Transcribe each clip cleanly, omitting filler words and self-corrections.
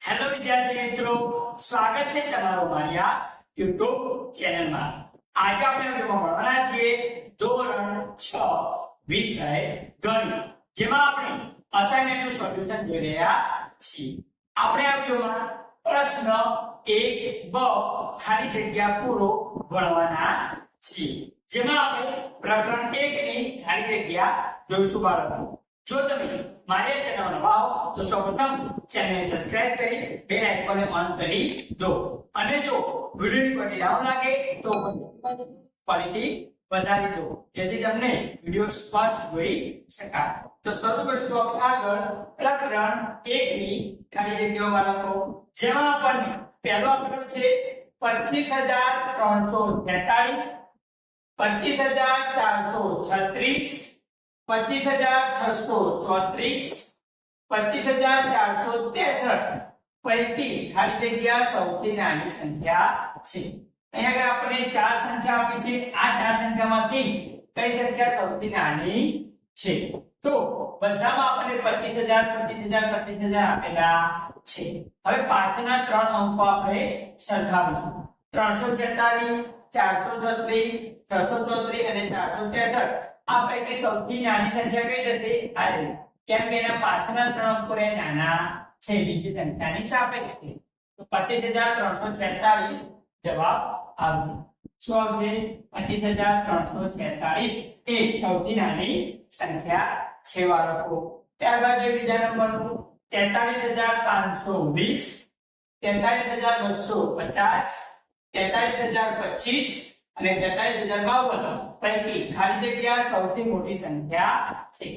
Hello વિદ્યાર્થી મિત્રો, સ્વાગત છે તમારું મારી આ YouTube ચેનલમાં। આજે આપણે ભણવાના છીએ ધોરણ 6 વિષય ગણિત, જેમાં આપણે અસાઇનમેન્ટનું સોલ્યુશન જોઈ રહ્યા છીએ। આપણે આ વિડિયોમાં પ્રશ્ન 1 બ ખાલી જગ્યા પૂરો ભણવાના છીએ, જેમાં આપણે પ્રકરણ 1 ની ખાલી જગ્યા જોઈશું બાળકો। જો તમે મારી ચેનલ નવા હો તો સૌપ્રથમ ચેનલને સબસ્ક્રાઇબ કરી બેલ આઇકોનને ઓન કરી દો, અને જો વિડિયોની ક્વોલિટી ડાઉન લાગે તો ક્વોલિટી વધારી દો, જેથી તમને વિડિયો સ્પષ્ટ જોઈ શકાય। તો શરૂ કરીશું આપણે આગળ પ્રકરણ 1 ની ખાલી જગ્યાઓ બાળકો, જેમાં આપણને પહેલો આપેલો છે 25343, 25436, 25634, 25463 પૈકી ખાલી જગ્યા સૌથી નાની સંખ્યા છે। અહીંયા આગળ આપણે ચાર સંખ્યા આપી છે, આ ચાર સંખ્યામાંથી કઈ સંખ્યા સૌથી નાની છે? તો બધામાં આપણને 25000 25000 આપેલા છે। હવે પાછળના ત્રણ અંકો આપણે સરખાવીશું, 346 436 634 અને 466 આ પૈકી સૌથી નાની સંખ્યા કઈ જશે? આ રહી, કેમ કે એના પાછળના ત્રણ અંકો નાના છે, બીજી સંખ્યાની સાપેક્ષે। તો 25346 જવાબ આવશે। શું આવશે? 25346 એ સૌથી નાની સંખ્યા છે બાળકો। ત્યારબાદ જે બીજા નંબરનું 43520, 43250, 43025 અને 43052 પૈકી ખાલી જગ્યા સૌથી મોટી સંખ્યા છે।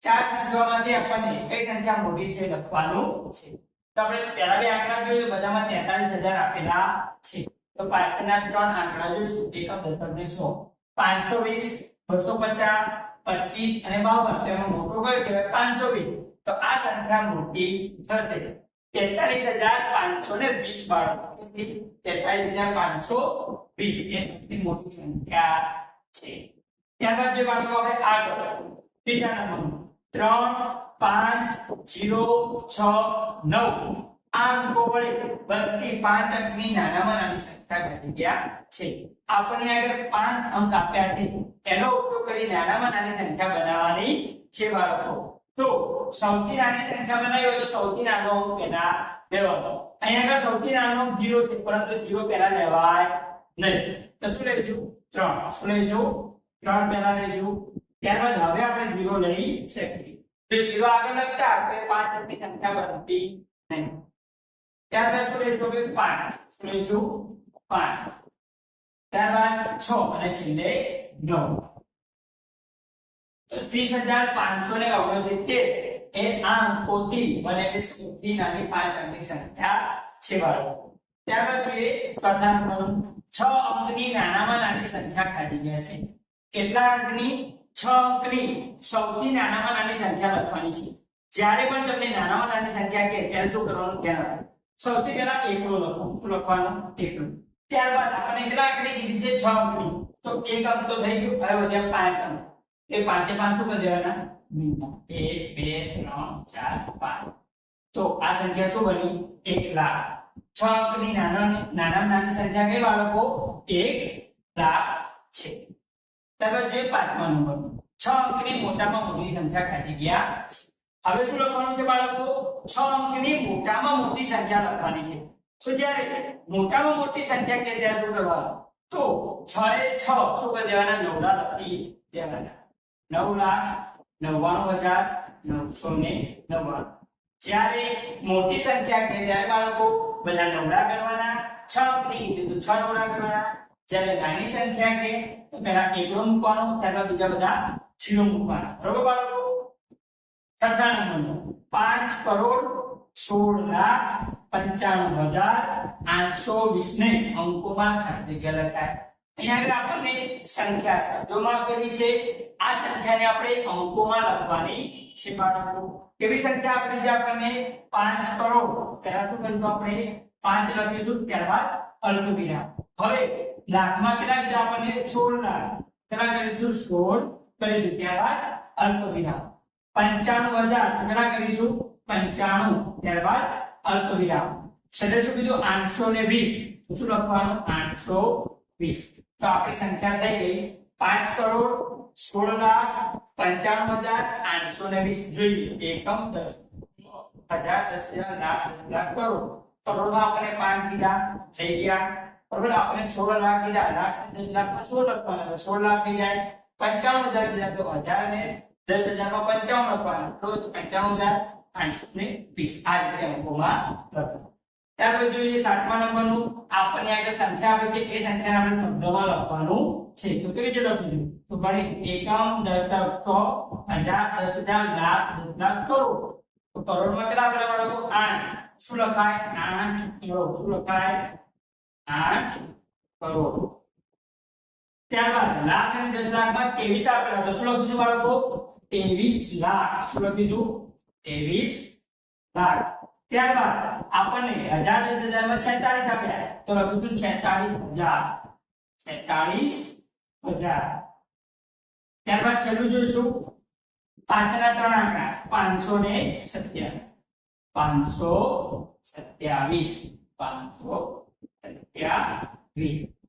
ચાર સંખ્યાઓમાંથી આપણને કઈ સંખ્યા મોટી છે લખવાનું છે। તો આપણે પહેલા બે આંકડા જોઈએ, બધામાં 43000 આપેલા છે। તો પાછળના ત્રણ આંકડા જોઈશું, એકમ દશક ને 100, 520 250 25 અને 52, તેમાં મોટો કયો કહેવાય? 520। તો આ સંખ્યા મોટી થશે 43520 બાળકો, 43520 એ સૌથી મોટી સંખ્યા છે। ત્યારબાદ જે બાળકો આપણે આગળ ત્રીજા નંબરનું 3 5 0 6 9 આ અંકો વડે બધી 5 અંકની નાનામાં નાની સંખ્યા ઘટી ગયા છે। આપણે આગળ 5 અંક આપ્યા છે, એનો ઉપયોગ કરી નાનામાં નાની સંખ્યા બનાવવાની છે બાળકો। તો સૌથી નાની સંખ્યા બનાવી હોય તો સૌથી નાનો અંક પહેલા લેવાનો। અહીંયા આગળ સૌથી નાનો અંક 0 છે, પરંતુ 0 પહેલા લેવાય નહીં। તો શું લઈશું? 3। શું લઈશું? 3 પહેલા લઈશું। ત્યારબાદ હવે આપણે 0 લઈ શકીએ, તો 0 આગળ લખતા તો 5 અંકની સંખ્યા બનતી નહીં। ત્યારબાદ શું લઈશું? 5। શું લઈશું? 5। ત્યારબાદ 6 અને છેલ્લે 9। તો 30569 એ આ અંકોથી બનેલી સૌથી નાની 5 અંકની સંખ્યા છે બાળકો। ત્યારબાદ જોઈએ ચોથા નંબરનું 6 અંકની નાનામાં નાની સંખ્યા ખાલી ગયા છે। કેટલા અંકની? 6 અંકની સૌથી નાનામાં નાની સંખ્યા લખવાની છે। જ્યારે પણ તમને નાનામાં નાની સંખ્યા કહે ત્યારે શું કરવાનું? ધ્યાન રાખો, સૌથી પહેલા એકલો લખો। શું લખવાનું? એકલો। ત્યારબાદ આપણે કેટલા અંકની કીધી છે? 6 અંકની, તો એક અંક તો થઈ ગયો, હવે વધ્યા 5 અંક। એ 5 5 શું કરી દેવાના? 1 2 3 4 5। તો આ સંખ્યા શું બની? 1 લાખ। 6 અંકની નાનામાં નાની સંખ્યા કઈ બાળકો? 1 લાખ છે। ત્યારબાદ જે પાંચમા નંબર 6 અંકની મોટામાં મોટી સંખ્યા કાઢી ગયા છે। હવે શું લખવાનું છે બાળકો? 6 અંકની મોટામાં મોટી સંખ્યા લખવાની છે। તો જ્યારે મોટામાં મોટી સંખ્યા કે ત્યારે શું કરવાનું? તો 6 એ 6 શું કરી દેવાના? 9 લખી દેવાના। 9,99,999। જ્યારે મોટી સંખ્યા કે ત્યારે બાળકો બધા નવડા કરવાના, 6 અંકની કીધું તો 6 નવડા કરવાના। જ્યારે નાની સંખ્યા કે તો પહેલા એકલો મૂકવાનો, ત્યારબાદ બીજા બધા 0 મૂકવાના, બરોબર બાળકો? છઠ્ઠા નંબરનો 5,95,820 ને અંકોમાં ખાલી જગ્યા લખાય। અહીંયા આગળ આપણને સંખ્યા શબ્દોમાં આપેલી છે, આ સંખ્યાને આપણે અંકોમાં લખવાની છે બાળકો। કેવી સંખ્યા આપેલી છે આપણને? 5 કરોડ। પહેલા શું કરીશું? આપણે 5 લખીશું, ત્યારબાદ અલ્પવિરામ। હવે લાખમાં કેટલા કીધા આપણને? 16 લાખ। કેટલા કરીશું? 16 કરીશું, ત્યારબાદ અલ્પવિરામ। 95,000 કેટલા કરીશું? 95, ત્યારબાદ અલ્પવિરામ છેલ્લે શું કીધું 820 તો શું લખવાનું 820 તો આપણી સંખ્યા થઈ ગઈ 5,16,95,820 જોઈએ એકમ 10 હજાર 10,000 લાખ 10 લાખ કરોડ કરોડમાં આપણે 5 કીધા થઈ ગયા બરોબર આપણે 16 લાખ કીધા લાખ 10 લાખ માં 16 લખવાના 16 લાખ થઈ જાય 55,000 કીધા તો 1000 ને 10,000 માં 55 લખવાના તો 55,820 આ રીતે અંકોમાં લખવાનું ત્યાર પછી જોઈએ 7મા નંબરનું આપણને આગળ સંખ્યા આપે છે એ સંખ્યાને આપણે શબ્દમાં લખવાનું છે તો કેવી રીતે લખીશું તો ગણિત એકમ દશક 100 હજાર 10,000 લાખ 10 લાખ કરોડ તો કરોડમાં કેટલા બરાબર લખો 8 શું લખાય 8 કરોડ શું લખાય 8 કરોડ ત્યારબાદ લાખ અને 10 લાખમાં 23 આપેલા તો શું લખીશું બાળકો 23 લાખ શું લખીશું 23 લાખ ત્યારબાદ આપણને 1000 10,000 માં 46 આપ્યા તો લખીશું 46,000 ત્યારબાદ છેલ્લું જોઈશું પાછળના ત્રણ આંકડા 527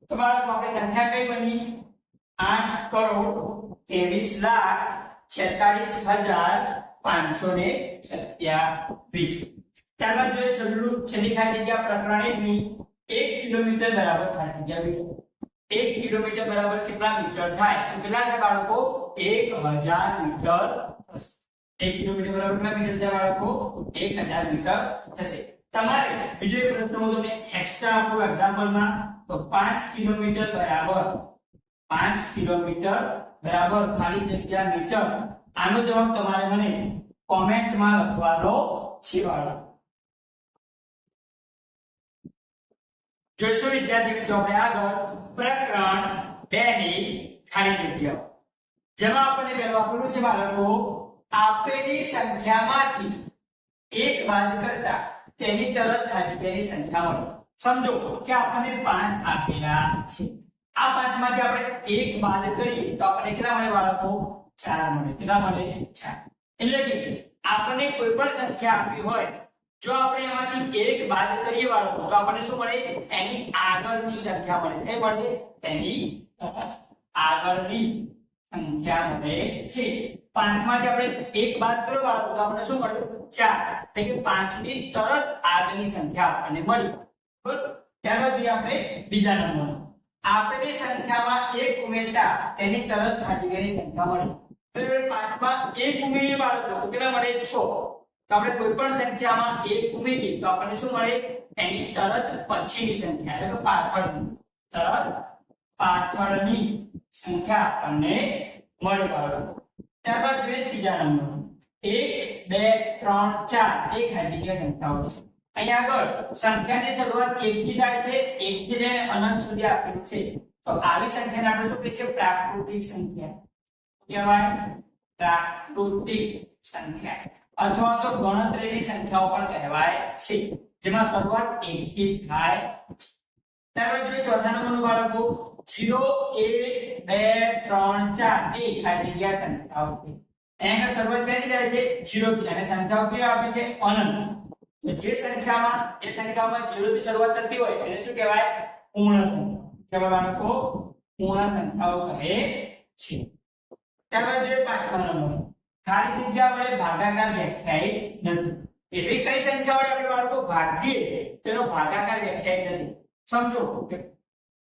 તો બાળકો આપણે સંખ્યા કઈ બની 8 કરોડ 23 લાખ 46,527 ત્યારબાદ જો છેલ્લી ખાલી જગ્યા પ્રકરણ 1 ની 1 કિલોમીટર બરાબર ખાલી જગ્યા 1 કિલોમીટર બરાબર કેટલા મીટર થાય તો કેટલા થાય બાળકો 1000 મીટર થશે 1 કિલોમીટર બરાબર કેટલા મીટર થાય બાળકો 1000 મીટર થશે તમારે બીજો એક પ્રશ્ન હું તમને એક્સ્ટ્રા આપું એક્ઝામ્પલમાં તો 5 કિલોમીટર બરાબર ખાલી જગ્યા મીટર આનો જવાબ તમારે મને કોમેન્ટમાં લખવાનો છે બાળકો જોઈશું વિદ્યાર્થી મિત્રો આપણે આગળ પ્રકરણ 2 ની ખાલી જગ્યાઓ જેમાં આપણને પહેલું આપેલું છે બાળકો આપેલી સંખ્યામાંથી એક બાદ કરતા તેની તરત ખાલી જગ્યાની સંખ્યા મળે સમજો કે આપણને 5 આપેલા છે આ 5 માંથી આપણે એક બાદ કરીએ તો આપણને કેટલા મળે બાળકો 4 મળે કેટલા મળે 4 એટલે કે આપણને કોઈ પણ સંખ્યા આપી હોય જો આપણે એમાંથી એક બાદ કરીએ બાળકો તો આપણને શું મળે એની આગળની સંખ્યા મળે એ મળે તેની આગળની સંખ્યા મળે છે 5 માંથી આપણે એક બાદ કરો બાળકો તો આપણને શું મળે 4 એટલે કે 5 ની તરત આગળની સંખ્યા આપણને મળી બરાબર ત્યારબાદ આપણે બીજા નંબર આપેલી સંખ્યામાં એક ઉમેરતા તેની તરત ખાલી જગ્યાની સંખ્યા મળે બરાબર 5 માં એક ઉમેરીએ બાળકો તો કેટલા મળે 6 તો આપણે કોઈ પણ સંખ્યામાં એક ઉમેરીએ તો આપણને શું મળે એની તરત પછીની સંખ્યા એટલે કે પાછળની સંખ્યા આપણને મળે બાળકો ત્યારબાદ જોઈએ ત્રીજા નંબર 1 2 3 4 એક ખાલી જગ્યા સંખ્યાઓ છે અહીંયા આગળ સંખ્યાની શરૂઆત 1 થી થાય છે 1 થી લઈને અનંત સુધી આપેલું છે તો આવી સંખ્યાને આપણે શું કહીએ છીએ પ્રાકૃતિક સંખ્યા કહેવાય પ્રાકૃતિક સંખ્યા અથવા તો ગણતરીની સંખ્યાઓ પણ કહેવાય છે જેમાં શરૂઆત 1 થી થાય છે ત્યારબાદ જોઈએ ચોથા નંબરનું બાળકો 0 1 2 3 4 એ ખાલી જગ્યા સંખ્યાઓ છે અહીંયા આગળ શરૂઆત ક્યાંથી થાય છે 0 થી અને સંખ્યાઓ કેવી આપી છે અનંત તો જે સંખ્યામાં 0 થી શરૂઆત થતી હોય એને શું કહેવાય પૂર્ણ સંખ્યા કહેવાય બાળકો પૂર્ણ સંખ્યાઓ કહે છે ત્યારબાદ જોઈએ પાંચમા નંબર ખાલી જગ્યા વડે ભાગાકાર વ્યાખ્યાયિત નથી એવી કઈ સંખ્યા વડે આપણે બાળકો ભાગીએ તેનો ભાગાકાર વ્યાખ્યાયિત નથી સમજો કે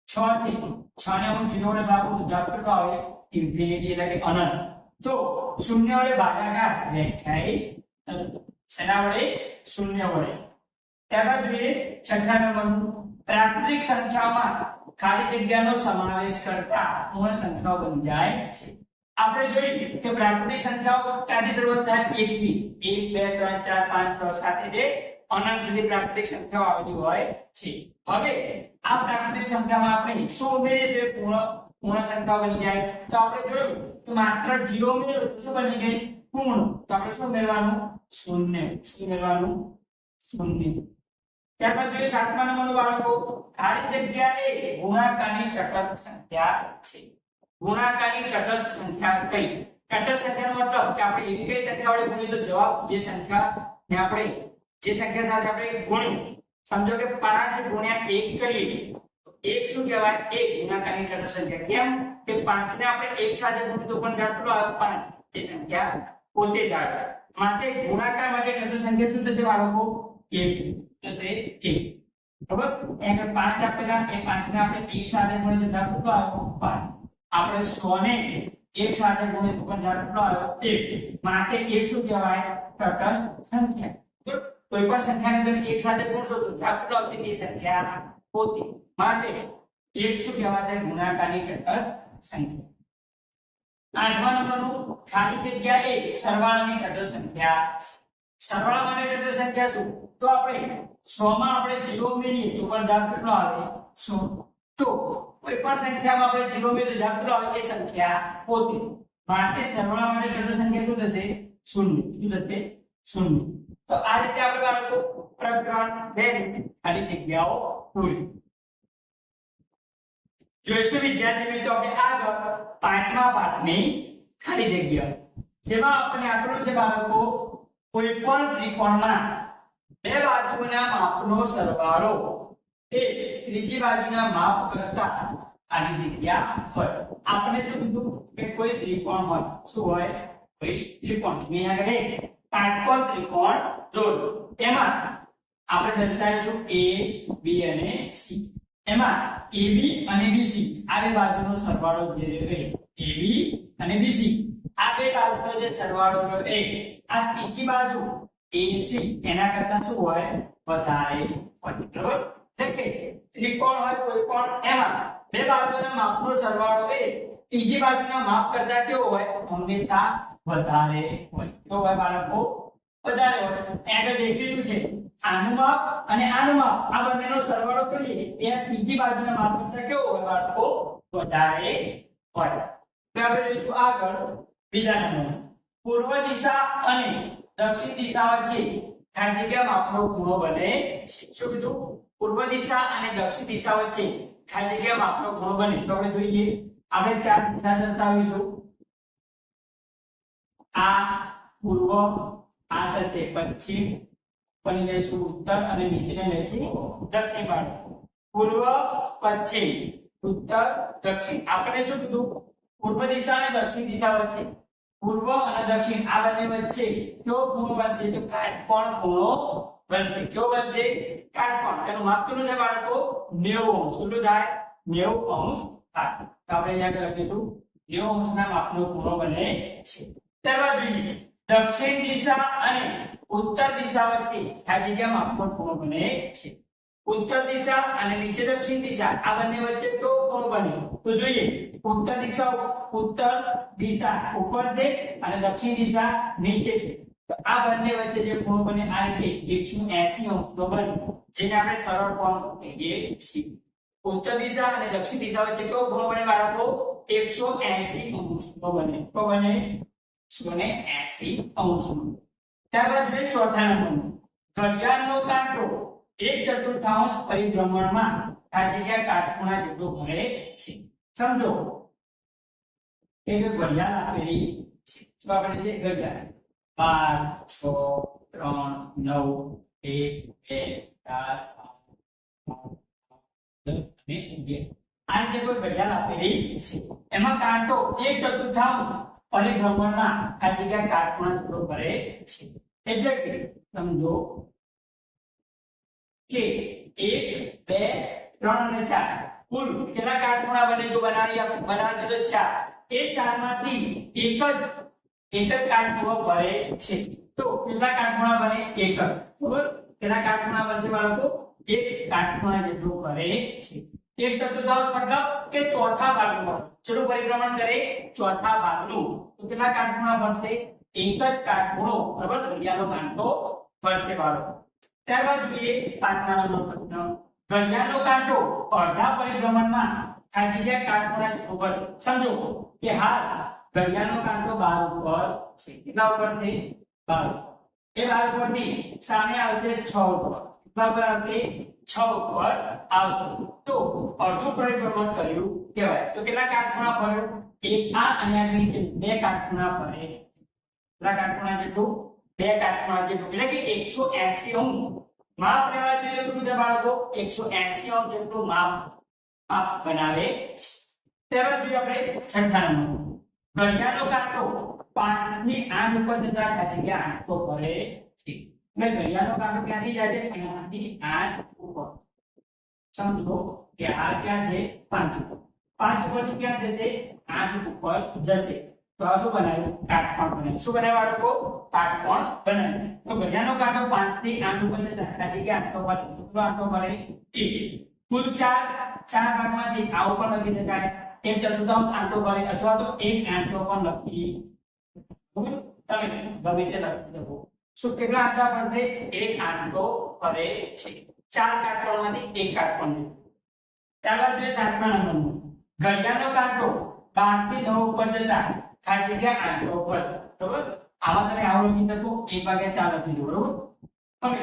6 થી 6 ને હું 0 વડે ભાગું તો જવાબ કેટલો આવે ઇન્ફિનિટી એટલે કે અનંત તો 0 વડે ભાગાકાર વ્યાખ્યાયિત નથી શેના વડે 0 વડે ત્યારબાદ જોઈએ છઠ્ઠા નંબરનું પ્રાકૃતિક સંખ્યામાં ખાલી જગ્યાનો સમાવેશ કરતા પૂર્ણ સંખ્યાઓ બની જાય છે આપણે જોઈએ કે પ્રાકૃતિક સંખ્યાઓ ક્યાંથી શરૂઆત થાય 1 થી 1 2 3 4 5 6 7 એટલે અનંત સુધી પ્રાકૃતિક સંખ્યાઓ આવેલી હોય છે હવે આ પ્રાકૃતિક સંખ્યામાં આપણે શું ઉમેરીએ તો પૂર્ણ સંખ્યાઓ બની જાય તો આપણે જોયું કે માત્ર 0 ઉમેર્યો તો શું બની ગઈ પૂર્ણ તો આપણે શું મેળવવાનું શૂન્ય શું મેળવવાનું શૂન્ય ત્યારબાદ જોઈએ સાતમા નંબરનું બાળકો ખાલી જગ્યાએ ગુણાકારની તટસ્થ સંખ્યા છે ગુણાકારની તટસ્થ સંખ્યા કઈ તટસ્થ સંખ્યાનો મતલબ કે આપણે એવી કઈ સંખ્યા વડે ગુણીએ તો જવાબ જે સંખ્યા ને આપણે જે સંખ્યા સાથે આપણે ગુણ્યું, સમજો કે 5 ગુણ્યા 1 કરીએ તો 1 શું કહેવાય? 1 ગુણાકારની ટોટલ સંખ્યા. કેમ કે 5 ને આપણે 1 સાથે ગુણીએ તો પણ જવાબ કેટલો આવે? 5. એ સંખ્યા પોતે જ આવે. માટે ગુણાકાર માટે ટોટલ સંખ્યા શું થશે બાળકો? 1 થશે 1. બરાબર? અહીંયા 5 આપેલા, એ 5 ને આપણે 1 સાથે ગુણીએ તો જવાબ કેટલો આવે? 5. આપણે 100 ને 1 સાથે ગુણીએ તો પણ જવાબ કેટલો આવે? 1. માટે 1 શું કહેવાય? ટોટલ સંખ્યા. કોઈ પણ સંખ્યાને તમે 1 સાથે ગુણશો તો જવાબ કેટલો આવશે? એ સંખ્યા પોતે. માટે 1 શું કહેવાય? ગુણાકારની ટોટલ સંખ્યા. 8મા નંબરનું ખાલી જગ્યા 1 સરવાળાની ટોટલ સંખ્યા. સરવાળા માટે ટોટલ સંખ્યા શું? તો આપણે 100 માં આપણે 0 ઉમેરીએ તો પણ જવાબ કેટલો આવે? 100. તો કોઈ પણ સંખ્યામાં આપણે 0 ઉમેરીએ તો જવાબ કેટલો આવે? એ સંખ્યા પોતે. માટે સરવાળા માટે ટોટલ સંખ્યા શું થશે? 0. શું થશે? 0. તો આ રીતે આપણે બાળકો પ્રકરણ 2 ની ખાલી જગ્યાઓ પૂરી. જોઈશું વિદ્યાર્થી મિત્રો આપણે આગળ 5મા પાઠની ખાલી જગ્યા, જેમાં આપણે આટલું છે બાળકો, કોઈ પણ ત્રિકોણમાં બે બાજુના માપનો સરવાળો એ ત્રીજી બાજુના માપ કરતા ખાલી જગ્યા હોય. આપણે શું કીધું કે કોઈ ત્રિકોણ હોય. શું હોય? કોઈ ત્રિકોણ. અહીંયા આગળ કાટકોણ ત્રિકોણ દોરો. એમાં આપણે દર્શાવીશું A, B અને C. એમાં AB અને BC આ બે બાજુનો સરવાળો જે રહે, AB અને BC આ બે બાજુનો જે સરવાળો રહે, આ ત્રીજી બાજુ AC એના કરતા શું હોય? વધારે હોય. બરાબર? એટલે કે ત્રિકોણ હોય કોઈ પણ, એમાં બે બાજુના માપનો સરવાળો એ ત્રીજી બાજુના માપ કરતા કેવો હોય? હંમેશા વધારે હોય. કેવો હોય બાળકો? વધારે હોય. આગળ દેખેલું છે આનું માપ અને આનું માપ, આ બંનેનો સરવાળો કરીએ ત્યાં ત્રીજી બાજુના માપ કરતા કેવો હોય બાળકો? વધારે હોય. તો આપણે જોઈશું આગળ બીજા નંબર, પૂર્વ દિશા અને દક્ષિણ દિશા વચ્ચે ખાલી જગ્યા માપનો ખૂણો બને છે. શું કીધું? પૂર્વ દિશા અને દક્ષિણ દિશા વચ્ચે ખાલી જગ્યા માપનો ખૂણો બને. તો આપણે જોઈએ, આપણે ચાર દિશા દર્શાવીશું. આ પૂર્વ, આ થશે પશ્ચિમ, બની લઈશું ઉત્તર અને નીચે લઈશું દક્ષિણ બાજુ. પૂર્વ, પશ્ચિમ, ઉત્તર, દક્ષિણ. આપણે શું કીધું? પૂર્વ દિશા અને દક્ષિણ દિશા વચ્ચે, પૂર્વ અને દક્ષિણ આ બંને વચ્ચે કયો ખૂણો બનશે? તો કાટકોણ ખૂણો બનશે. કયો બનશે? કાટકોણ. તેનું માપ કેટલું થાય બાળકો? 90 અંશ. કેટલું થાય? 90 અંશ થાય. તો આપણે અહીંયા લખીશું 90 અંશના માપનો ખૂણો બને છે. ત્યારબાદ જોઈએ દક્ષિણ દિશા અને ઉત્તર દિશા વચ્ચે ખાલી જગ્યા માપનો ખૂણો બને છે. ઉત્તર દિશા અને નીચે દક્ષિણ દિશા આ બંને વચ્ચે કયો ખૂણો બને? તો જોઈએ, ઉત્તર દિશા ઉપર છે અને દક્ષિણ દિશા નીચે છે. તો આ બંને વચ્ચે જે ખૂણો બને આ રીતે 180 અંશનો બને, જેને આપણે સરળ કોણ કહીએ છીએ. ઉત્તર દિશા અને દક્ષિણ દિશા વચ્ચે કયો ખૂણો બને બાળકો? 180 અંશનો બને. તો બને 180 અંશનો. ત્યારબાદ જોઈએ ચોથા નંબરનું, ઘડિયાળનો કાંટો 1/4 પરિભ્રમણમાં ખાલી જગ્યા કાટખૂણા જેટલો ફરે છે. સમજો કે ઘડિયાળ આપેલી છે. શું આપણે જે ઘડિયાળ 12, 6, 3, 9, 1, 2, 4, 5, 6, 7, 8, 9, 10 અને 11 આ રીતે કોઈ ઘડિયાળ આપેલી છે. એમાં કાંટો 1/4 પરિભ્રમણમાં ખાલી જગ્યા કાટખૂણા જેટલો ફરે છે. એટલે કે સમજો કે 1, 2, 3 અને 4 કુલ કેટલા કાટખૂણા બને? જો બનાવીએ તો 4. એ 4 માંથી એક જ કાટખૂણો ભરે છે. તો કેટલા કાટખૂણા બને? એક જ. બરોબર? કેટલા કાટખૂણા બનશે બાળકો? એક કાટખૂણા જેટલું ભરે છે. 1/4 મતલબ કે ચોથા ભાગનું. ચલો પરિભ્રમણ કરે ચોથા ભાગનું. તો કેટલા કાટખૂણા બનશે? એક જ કાટખૂણો. બરાબર? ઘડિયાળનો કાંટો ભરશે બાળકો. ત્યારબાદ જોઈએ 5મા નંબરનો પ્રશ્ન, ઘડિયાળનો કાંટો અડધા પરિભ્રમણમાં ખાલી જગ્યા કાટખૂણા જેટલો ભરશે. સમજો કે હાલ ઘડિયાળનો કાંટો 12 ઉપર છે. કેટલા ઉપર છે? 12. એ 12 ઉપરથી સામે આવશે 6 ઉપર. કેટલા ઉપર આવશે? 6 ઉપર આવશે. તો અડધું પરિભ્રમણ કર્યું કહેવાય. તો કેટલા કાટખૂણા ભર્યો? એક આ અને આ નીચે બે કાટખૂણા ભરે. કેટલા કાટખૂણા જેટલું? બે કાટખૂણા જેટલું એટલે કે 180 અંશ માપ લેવા જોઈએ તો બધા બાળકો 180 અંશ જેટલું માપ બનાવે છે. ત્યારબાદ જોઈએ આપણે છઠ્ઠા નંબર ઘડિયાળનો કાંટો 5 થી 8 ઉપર જતા જગ્યા 8 તો કરે છે. એટલે ઘડિયાળનો કાંટો ક્યાંથી જાય છે 5 થી 8 ઉપર. સમજો કે આ ક્યાં છે 5 ઉપરથી ક્યાં જશે 8 ઉપર જશે. તો આ શું બનાવ્યું કાટકોણ બનાવ્યું. શું બનાવ્યું બાળકો કાટકોણ બનાવ્યું. તો ઘડિયાળનો કાંટો 5 થી 8 ઉપર જતા જગ્યા 8 તો કરે. કેટલો આંટો કરે 1. કુલ 4 ભાગમાંથી આ ઉપર લખી શકાય એક ચતુર્થાંશ આંટો કરે અથવા તો એક આંટો પણ લખી તમે ગમે તે લખી શકો. શું કેટલા આંટા પડશે એક આંટો કરે છે. 4 કાટકોણમાંથી એક કાટકોણ. ત્યારબાદ જોઈએ 7મા નંબરનું ઘડિયાળનો કાંટો 12 થી 9 ઉપર જતા થાય જગ્યા આંટો પર. બરોબર આમાં તમે આવો લખી શકો 1 વાગ્યા 4 લખી દો. બરોબર હવે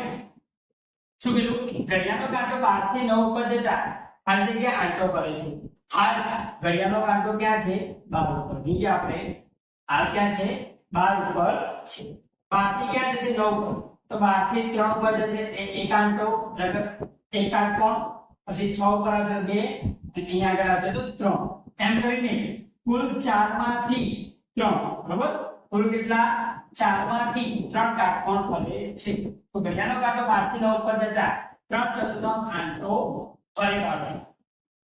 શું કીધું ઘડિયાળનો કાંટો 12 થી 9 ઉપર જતા થાય જગ્યા આંટો કરે છે. હાલ ઘડિયાળનો કાંટો ક્યાં છે 12 ઉપર. નીચે આપણે હાલ ક્યાં છે 12 ઉપર છે. 12 થી ક્યાં જશે 9 ઉપર. તો 12 થી 3 ઉપર જશે એક આંટો લગભગ એક કાટકોણ. પછી 6 ઉપર આગળ 2 અને અહીંયા આગળ આવશે તો 3. એમ કરીને કુલ 4 માંથી 3 બરોબર કુલ કેટલા 4 માંથી 3 કાટકોણ કરે છે. તો ઘડિયાળનો કાંટો 12 થી 9 ઉપર જતા 3 ચતુર્થાંશ આંટો ફરે પાડે.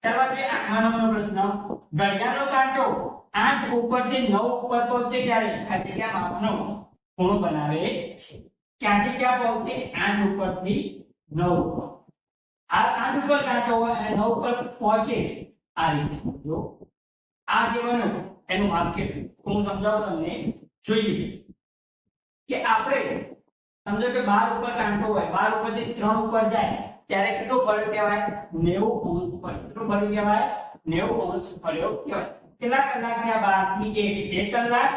ત્યારબાદ 8મા નંબરનો પ્રશ્ન ઘડિયાળનો કાંટો 8 ઉપરથી 9 ઉપર પહોંચે ત્યારે આ જગ્યા માપનો ખૂણો બનાવે છે. ક્યાંથી ક્યાં પહોંચે 8 ઉપરથી 9 ઉપર. આ 8 ઉપર કાંટો હોય અને 9 ઉપર પહોંચે આ રીતે સમજો. આ જે બન્યું એનું માપ કેટલું હું સમજાવું તમને. જોઈએ કે આપણે સમજો કે 12 ઉપર કાંટો હોય 12 ઉપરથી 3 ઉપર જાય ત્યારે કેટલો ફર્યો કહેવાય 90 અંશ ફર્યો. કેટલો ફર્યો કહેવાય 90 અંશ ફર્યો કહેવાય. કેટલા કલાક થયા 12 થી 1 1 કલાક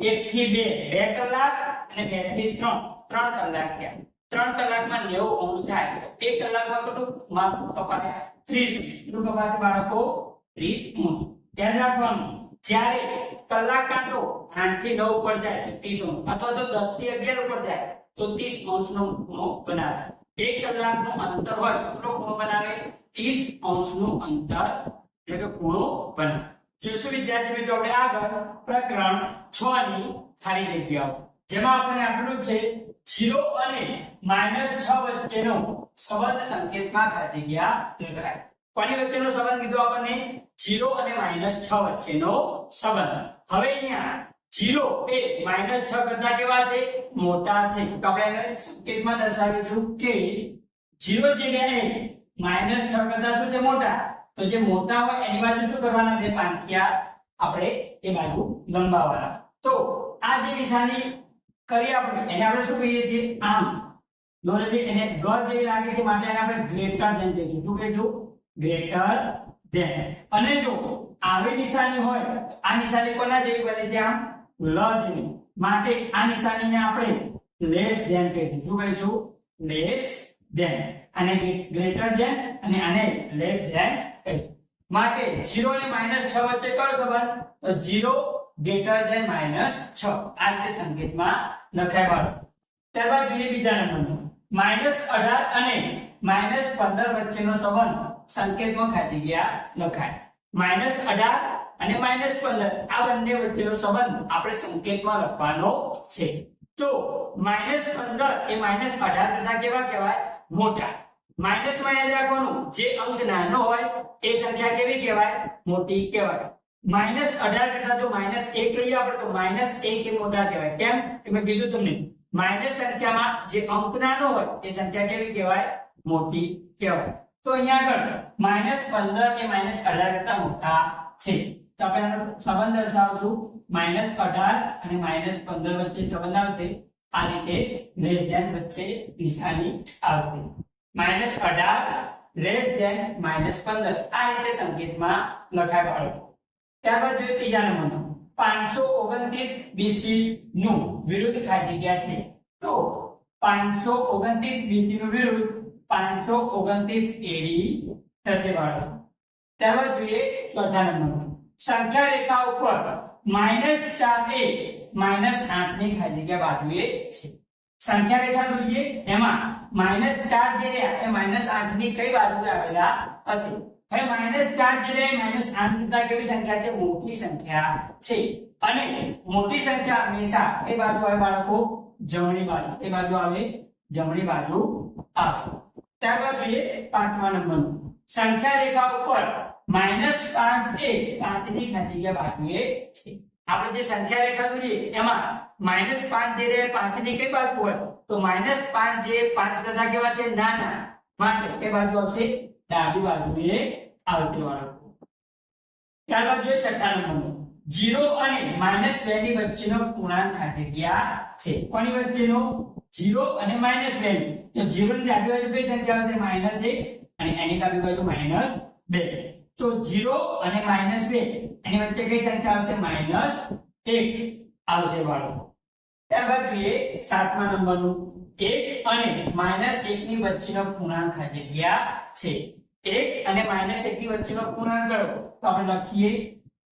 1 થી 2 2 કલાક અને 2 થી 3 3 કલાક થયા. 3 કલાકમાં 90 અંશ થાય તો 1 કલાકમાં કેટલું માપ કપાય 30 અંશ. કેટલું કપાય બાળકો 30 અંશ. ધ્યાન રાખવાનું જ્યારે કલાક કાંટો 8 થી 9 ઉપર જાય તો 30 અંશ અથવા તો 10 થી 11 ઉપર જાય તો 30 અંશનો ખૂણો બનાવે. 1 કલાકનું અંતર હોય તો કેટલો ખૂણો બનાવે 30 અંશનું અંતર એટલે કે ખૂણો બનાવે. જોઈશું વિદ્યાર્થી મિત્રો આપણે આગળ પ્રકરણ 6 ની ખાલી જગ્યાઓ જેમાં આપણને આપેલું છે 0 અને -6 વચ્ચેનો સંબંધ સંકેતમાં ખાલી જગ્યા લખાય. કોની વચ્ચેનો સંબંધ કીધો આપણને 0 અને -6 વચ્ચેનો સંબંધ. હવે અહીંયા 0 એ -6 કરતા કેવા છે મોટા છે. તો આપણે એને સંકેતમાં દર્શાવીશું કે 0 જગ્યાએ -6 કરતા શું છે મોટા. તો જે મોટા હોય એની બાજુ શું કરવાના બે પાંખિયા આપણે એ બાજુ લંબાવવાના. તો આ જે નિશાની કરી આપણે એને આપણે શું કહીએ છીએ આમ દોરેલી એને ગ જેવી લાગે છે માટે એને આપણે ગ્રેટર ધેન કહીશું. શું કહીશું ગ્રેટર ધેન. અને જો આવી નિશાની હોય આ નિશાની કોના જેવી બને છે આમ લ જેવી માટે આ નિશાનીને આપણે લેસ ધેન કહીશું. શું કહીશું લેસ ધેન. અને ગ્રેટર ધેન અને આને લેસ ધેન માટે 0 અને -6 વચ્ચે કયો સંબંધ તો 0 ગ્રેટર ધેન -6 આ રીતે સંકેતમાં લખાય બાળકો. ત્યારબાદ જોઈએ બીજા નંબરનો -18 અને -15 વચ્ચેનો સંબંધ સંકેતમાં ખાલી જગ્યા લખાય. -18 અને -15 આ બંને વચ્ચેનો સંબંધ આપણે સંકેતમાં લખવાનો છે. તો -15 એ -18 કરતા કેવા કહેવાય મોટા. માઈનસમાં યાદ રાખવાનું જે અંક નાનો હોય એ સંખ્યા કેવી કહેવાય મોટી કહેવાય. -18 કરતા જો -1 લઈએ આપણે તો -1 એ મોટા કહેવાય. કેમ કે મેં કીધું તમને માઈનસ સંખ્યામાં જે અંક નાનો હોય એ સંખ્યા કેવી કહેવાય મોટી કહેવાય. તો અહીંયા આગળ -15 એ -18 કરતા મોટા છે. તો આપણે આનો સંબંધ દર્શાવશું -18 અને -15 વચ્ચે સંબંધ આવશે. આ રીતે લેસ ધેન વચ્ચે નિશાની આવશે. -18 લેસ ધેન -15 આ રીતે સંકેતમાં લખાય બાળકો. ત્યારબાદ જોઈએ ત્રીજા નંબરનો 529 BC નું વિરુદ્ધ ખાલી જગ્યા છે. તો 529 BC નું વિરુદ્ધ 529 AD થશે બાળકો. ત્યારબાદ જોઈએ ચોથા નંબરનો સંખ્યા રેખા ઉપર -4 એ -8 ની ખાલી જગ્યા બાજુએ છે. સંખ્યા રેખા દોરીએ એમાં -4 જે રહ્યા એ -8 ની કઈ બાજુએ આવેલા હશે હવે -4 જે રહ્યા -8 કરતા કેવી સંખ્યા છે મોટી સંખ્યા છે અને મોટી સંખ્યા હંમેશા એ બાજુ આવે બાળકો જમણી બાજુ એ બાજુ આવે જમણી બાજુ આવે ત્યારબાદ જોઈએ 5મા નંબરનું સંખ્યા રેખા ઉપર -5 એ 5 ની ઘાતીય બાજુએ છે આપણે જે સંખ્યા રેખા દોરીએ એમાં -5 જે રહે 5 ની કઈ બાજુ હોય તો -5 જે 5 કરતા કેવા છે નાના માટે કઈ બાજુ આવશે ડાબી બાજુએ આવશે બાળકો ત્યારબાદ જોઈએ 6થા નંબરનો 0 અને -2 ની વચ્ચેનો પૂર્ણાંક ખાધેગિયા છે કોની વચ્ચેનો 0 અને -2 તો 0 ની ડાબી બાજુ કઈ સંખ્યા આવશે -1 અને એની ડાબી બાજુ -2 તો 0 અને -2 એની વચ્ચે કઈ સંખ્યા આવશે -1 આવશે બાળકો ત્યારબાદ જોઈએ 7મા નંબરનું 1 અને -1 ની વચ્ચેનો પૂર્ણાંક ખાધેગિયા છે 1 અને -1 ની વચ્ચેનો પૂર્ણાંક કરો તો આપણે લખીએ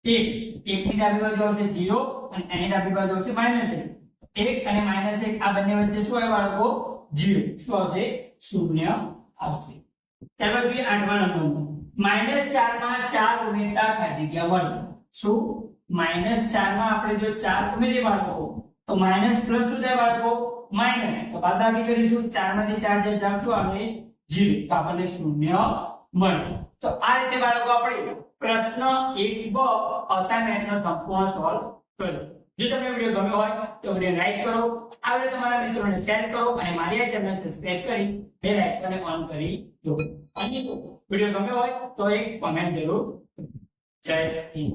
1 ની ડાબી બાજુ આવશે 0 અને એની ડાબી બાજુ આવશે -1 1 અને -1 આ બંને વચ્ચે શું આવે બાળકો 0 શું આવશે 0 આવશે ત્યારબાદ જોઈએ 8મા નંબરનું -4 માં 4 ઉમેરતા ખાધેગિયા વર્ગ શું -4 માં આપણે જો 4 ઉમેરીએ બાળકો તો માઈનસ પ્લસ શું થાય બાળકો માઈનસ તો બાદબાકી કરીશું 4 માંથી 4 જે જાવ શું આવે 0 તો આપણને 0 મળે તો આ રીતે બાળકો આપણે પ્રશ્ન 1બ અસાઇનમેન્ટનો સંપૂર્ણ સોલ્વ કર્યો જો તમને વિડિયો ગમ્યો હોય તો વિડિયો લાઈક કરો આ વિડિયો તમારા મિત્રોને શેર કરો અને મારી આ ચેનલ સબસ્ક્રાઇબ કરી બેલ આઇકનને ઓન કરી દો અને વિડિયો ગમ્યો હોય તો એક કમેન્ટ જરૂર જય હિન્દ